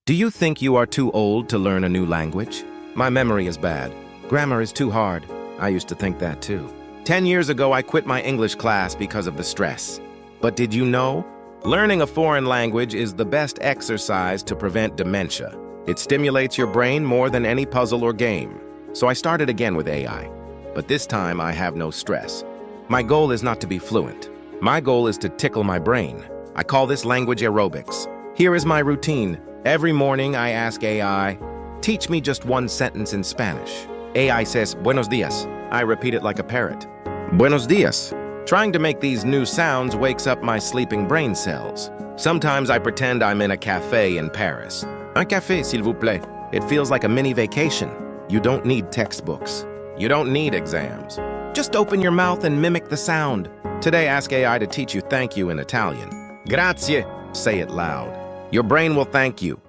Do you think you are too old to learn a new language? My memory is bad. Grammar is too hard. I used to think that too. 10 years ago, I quit my English class because of the stress. But did you know? Learning a foreign language is the best exercise to prevent dementia. It stimulates your brain more than any puzzle or game. So I started again with AI. But this time, I have no stress. My goal is not to be fluent. My goal is to tickle my brain. I call this language aerobics. Here is my routine. Every morning, I ask AI, teach me just one sentence in Spanish. AI says, buenos dias. I repeat it like a parrot. Buenos dias. Trying to make these new sounds wakes up my sleeping brain cells. Sometimes I pretend I'm in a cafe in Paris. Un café, s'il vous plaît. It feels like a mini vacation. You don't need textbooks. You don't need exams. Just open your mouth and mimic the sound. Today, ask AI to teach you thank you in Italian. Grazie. Say it loud. Your brain will thank you.